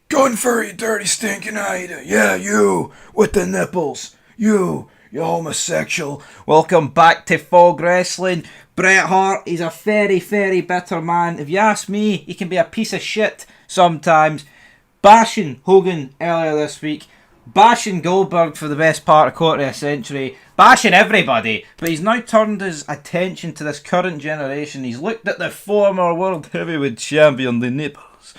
Gunther, you dirty stinking idiot. Yeah, you with the nipples. You homosexual. Welcome back to Fog Wrestling. Bret Hart, he's a very, very bitter man. If you ask me, he can be a piece of shit sometimes. Bashing Hogan earlier this week. Bashing Goldberg for the best part of quarter of a century. Bashing everybody. But he's now turned his attention to this current generation. He's looked at the former World Heavyweight Champion, the NIPPLES,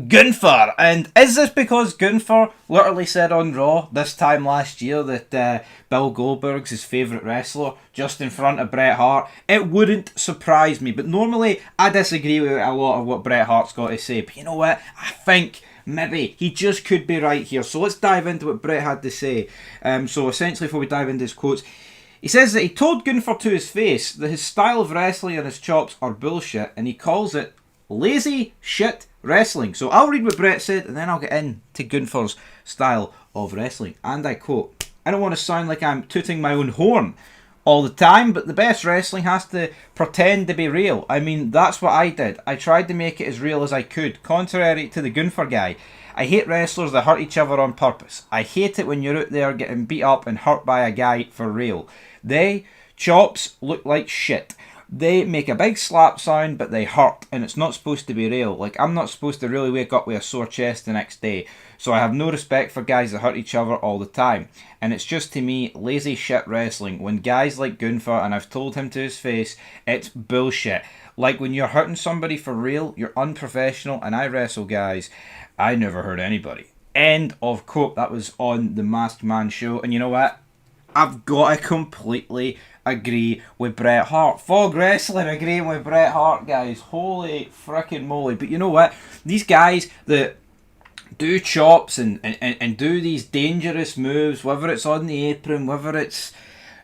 Gunther. And is this because Gunther literally said on Raw this time last year that Bill Goldberg's his favourite wrestler just in front of Bret Hart? It wouldn't surprise me, but normally I disagree with a lot of what Bret Hart's got to say. But you know what? I think maybe he just could be right here. So let's dive into what Bret had to say. So essentially, before we dive into his quotes, he says that he told Gunther to his face that his style of wrestling and his chops are bullshit, and he calls it lazy shit wrestling. So I'll read what Bret said, and then I'll get into Gunther's style of wrestling. And I quote, "I don't want to sound like I'm tooting my own horn all the time, but the best wrestling has to pretend to be real. I mean, that's what I did. I tried to make it as real as I could, contrary to the Gunther guy. I hate wrestlers that hurt each other on purpose. I hate it when you're out there getting beat up and hurt by a guy for real. They, chops, look like shit. They make a big slap sound, but they hurt, and it's not supposed to be real. Like, I'm not supposed to really wake up with a sore chest the next day. So I have no respect for guys that hurt each other all the time. And it's just, to me, lazy shit wrestling. When guys like Gunther, and I've told him to his face, it's bullshit. Like, when you're hurting somebody for real, you're unprofessional, and I wrestle guys. I never hurt anybody." End of quote. That was on the Masked Man show. And you know what? I've got to completely agree with Bret Hart. Fog Wrestling agreeing with Bret Hart, guys. Holy frickin' moly. But you know what? These guys that do chops and do these dangerous moves, whether it's on the apron, whether it's,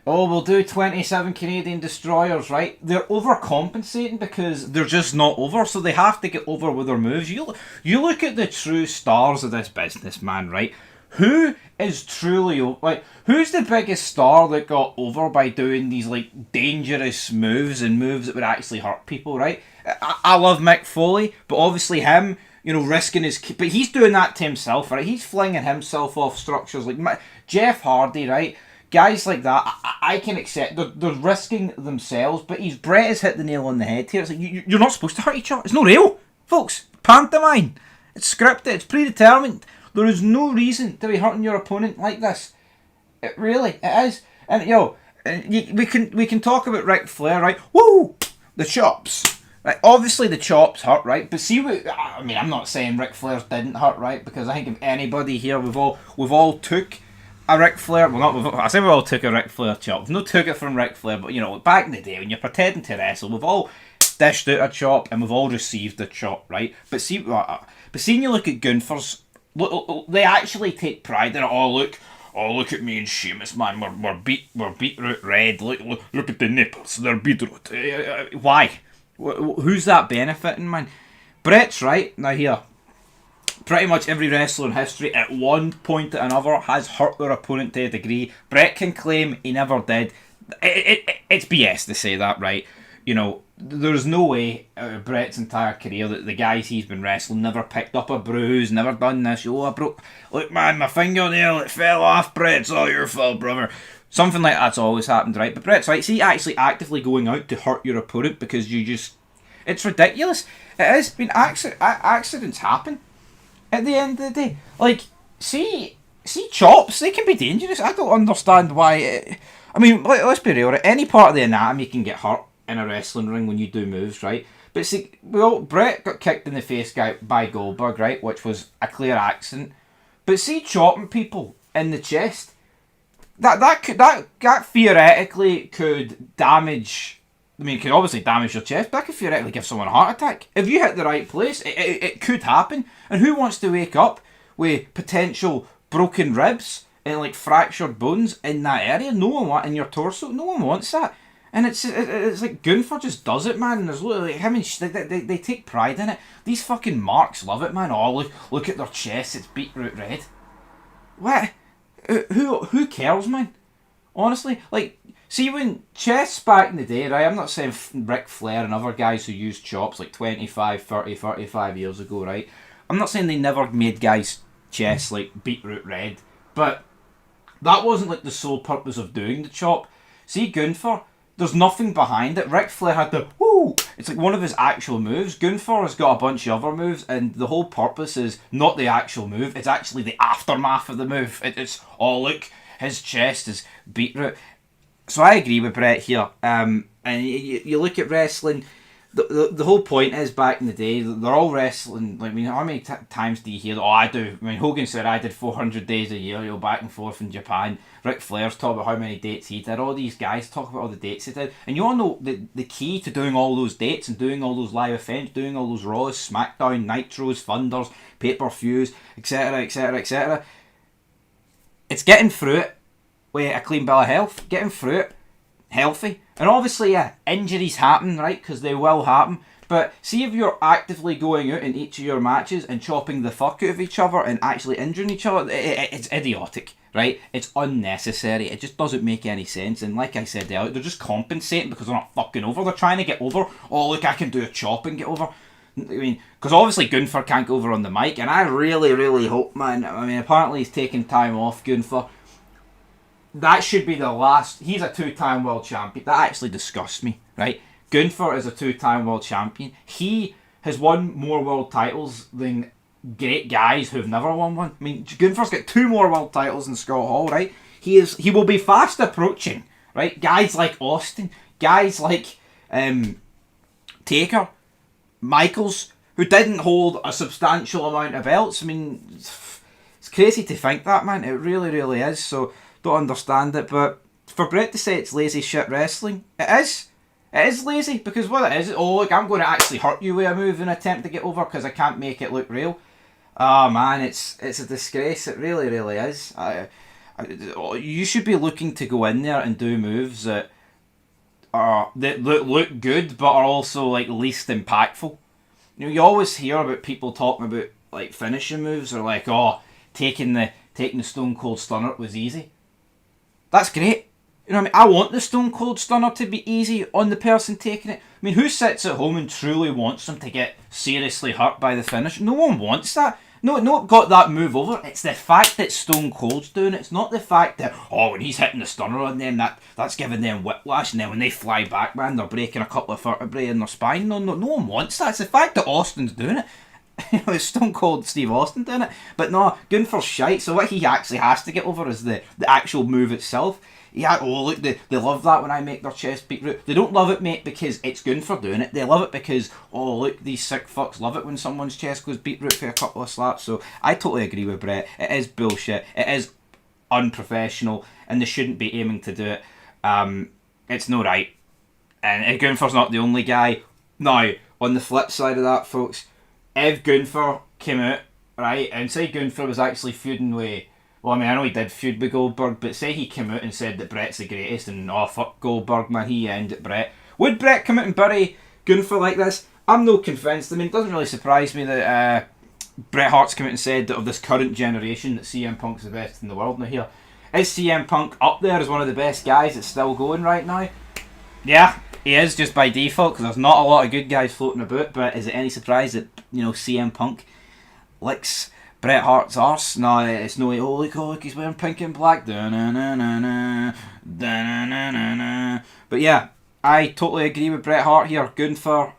oh, we'll do 27 Canadian destroyers, right? They're overcompensating because they're just not over, so they have to get over with their moves. You look at the true stars of this business, man, right? Who is truly, like, who's the biggest star that got over by doing these, like, dangerous moves and moves that would actually hurt people, right? I love Mick Foley, but obviously him, you know, risking his... But he's doing that to himself, right? He's flinging himself off structures like Jeff Hardy, right? Guys like that, I can accept. They're risking themselves, but Bret has hit the nail on the head here. It's like, you're not supposed to hurt each other. It's not real, folks. Pantomime. It's scripted. It's predetermined. There is no reason to be hurting your opponent like this. It is. And we can talk about Ric Flair, right? Woo! The chops. Right, obviously the chops hurt, right? But see, I mean, I'm not saying Ric Flair's didn't hurt, right? Because I think if anybody here, we've all took a Ric Flair. Well, I say we all took a Ric Flair chop. We've not took it from Ric Flair, but you know, back in the day when you're pretending to wrestle, we've all dished out a chop and we've all received a chop, right? But seeing you look at Gunther's. Look, they actually take pride in it. Oh look at me and Sheamus, man. We're beetroot red. Look at the nipples. They're beetroot. Why? Who's that benefiting, man? Bret's right now here. Pretty much every wrestler in history at one point or another has hurt their opponent to a degree. Bret can claim he never did. It's BS to say that, right? You know, there's no way out of Bret's entire career that the guys he's been wrestling never picked up a bruise, never done this. Oh, I broke... Look, man, my fingernail, it fell off, Bret. It's all your fault, brother. Something like that's always happened, right? But Bret's right. See, actually actively going out to hurt your opponent because you just... It's ridiculous. It is. I mean, accidents happen at the end of the day. Like, see chops, they can be dangerous. I don't understand why... I mean, let's be real, right? Any part of the anatomy can get hurt in a wrestling ring when you do moves, right? But see, Bret got kicked in the face by Goldberg, right? Which was a clear accident. But see, chopping people in the chest, that theoretically could damage. I mean, it could obviously damage your chest, but that could theoretically give someone a heart attack. If you hit the right place, it could happen. And who wants to wake up with potential broken ribs and like fractured bones in that area? No one in your torso. No one wants that. And it's like Gunther just does it, man. And there's like him and they take pride in it. These fucking marks love it, man. Oh, look at their chest. It's beetroot red. What? Who cares, man? Honestly, like, see when chests back in the day, right? I'm not saying Ric Flair and other guys who used chops like 25, 30, 35 years ago, right? I'm not saying they never made guys' chests like beetroot red, but that wasn't like the sole purpose of doing the chop. See Gunther, there's nothing behind it. Ric Flair had the woo. It's like one of his actual moves. Gunther has got a bunch of other moves, and the whole purpose is not the actual move. It's actually the aftermath of the move. It's oh look, his chest is beetroot. So I agree with Bret here. And you look at wrestling. The whole point is, back in the day, they're all wrestling. Like, I mean, how many times do you hear? Oh, I do. I mean, Hogan said I did 400 days a year, back and forth in Japan. Ric Flair's talk about how many dates he did. All these guys talk about all the dates he did. And you all know the key to doing all those dates and doing all those live events, doing all those Raws, SmackDown, Nitros, Thunders, pay-per-views, etc., etc., etc. It's getting through it with a clean bill of health. Getting through it healthy. And obviously, injuries happen, right? Because they will happen. But see if you're actively going out in each of your matches and chopping the fuck out of each other and actually injuring each other, it's idiotic, right? It's unnecessary. It just doesn't make any sense. And like I said earlier, they're just compensating because they're not fucking over. They're trying to get over. Oh, look, I can do a chop and get over. I mean, because obviously Gunther can't go over on the mic. And I really, really hope, man. I mean, apparently he's taking time off, Gunther. That should be the last. He's a 2-time world champion. That actually disgusts me, right? Gunther is a 2-time world champion. He has won more world titles than great guys who've never won one. I mean, Gunther's got 2 more world titles than Scott Hall, right? He will be fast approaching, right? Guys like Austin, guys like Taker, Michaels, who didn't hold a substantial amount of belts. I mean, it's crazy to think that, man. It really, really is. So, don't understand it. But for Bret to say it's lazy shit wrestling, it is. It is lazy, because what it is, oh look, I'm going to actually hurt you with a move and attempt to get over because I can't make it look real. Oh man, it's a disgrace. It really, really is. You should be looking to go in there and do moves that look good but are also like least impactful. You know, you always hear about people talking about like finishing moves, or like, oh, taking the Stone Cold Stunner was easy. That's great. You know what I mean? I want the Stone Cold Stunner to be easy on the person taking it. I mean, who sits at home and truly wants them to get seriously hurt by the finish? No one wants that. No, got that move over. It's the fact that Stone Cold's doing it. It's not the fact that, oh, when he's hitting the stunner on them, that's giving them whiplash, and then when they fly back, man, they're breaking a couple of vertebrae in their spine. No one wants that. It's the fact that Austin's doing it. You know, it's Stone Cold Steve Austin doing it. But no, Gunther's shite. So what he actually has to get over is the actual move itself. Yeah, oh look, they love that when I make their chest beetroot. They don't love it, mate, because it's Gunther doing it. They love it because, oh look, these sick fucks love it when someone's chest goes beetroot for a couple of slaps. So I totally agree with Bret. It is bullshit. It is unprofessional, and they shouldn't be aiming to do it. It's no right. And Gunther's not the only guy. Now, on the flip side of that, folks, if Gunther came out, right, and say Gunther was actually feuding with, well, I mean, I know he did feud with Goldberg, but say he came out and said that Bret's the greatest and, oh, fuck Goldberg, man, he ended Bret. Would Bret come out and bury Gunther like this? I'm no convinced. I mean, it doesn't really surprise me that Bret Hart's come out and said that of this current generation that CM Punk's the best in the world. Now here, is CM Punk up there as one of the best guys that's still going right now? Yeah, he is, just by default, because there's not a lot of good guys floating about, but is it any surprise that, you know, CM Punk licks Bret Hart's arse? No, it's no, oh look, he's wearing pink and black. Da-na-na-na, da-na-na-na-na. But yeah, I totally agree with Bret Hart here. Gunther,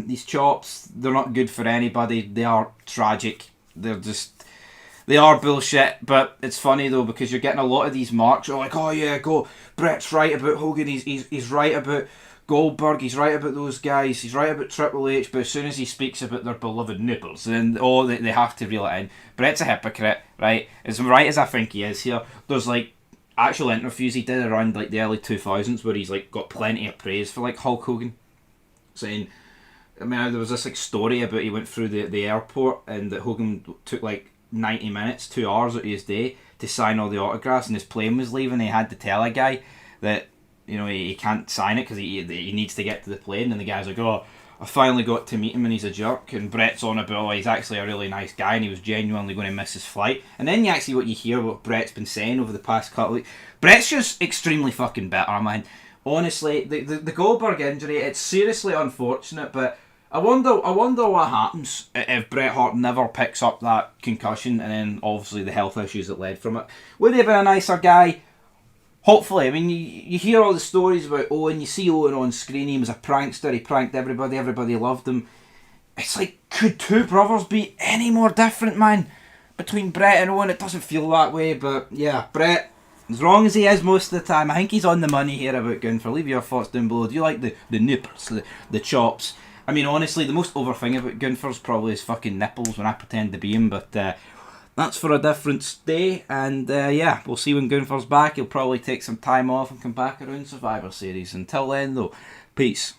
these chops, they're not good for anybody. They are tragic. They are bullshit. But it's funny though, because you're getting a lot of these marks. You're like, oh yeah, go. Bret's right about Hogan. He's right about Goldberg, he's right about those guys, he's right about Triple H, but as soon as he speaks about their beloved nipples, then they have to reel it in. Bret's a hypocrite, right? As right as I think he is here, there's like actual interviews he did around like the early 2000s where he's like got plenty of praise for like Hulk Hogan, saying, I mean, there was this like story about he went through the airport and that Hogan took like 90 minutes, 2 hours out of his day to sign all the autographs, and his plane was leaving. He had to tell a guy that, you know, he can't sign it because he needs to get to the plane, and the guy's like, oh, I finally got to meet him and he's a jerk. And Bret's on about, oh, he's actually a really nice guy and he was genuinely going to miss his flight. And then you actually what you hear what Bret's been saying over the past couple of weeks. Bret's just extremely fucking bitter, man. Honestly, the Goldberg injury, it's seriously unfortunate, but I wonder what happens if Bret Hart never picks up that concussion and then obviously the health issues that led from it. Would he have been a nicer guy? Hopefully. I mean, you hear all the stories about Owen, you see Owen on screen, he was a prankster, he pranked everybody loved him. It's like, could two brothers be any more different, man? Between Bret and Owen, it doesn't feel that way, but yeah, Bret, as wrong as he is most of the time, I think he's on the money here about Gunther. Leave your thoughts down below. Do you like the nipples, the chops? I mean, honestly, the most over thing about Gunther's probably his fucking nipples when I pretend to be him, but that's for a different day. And yeah, we'll see when Gunther's back. He'll probably take some time off and come back around Survivor Series. Until then, though, peace.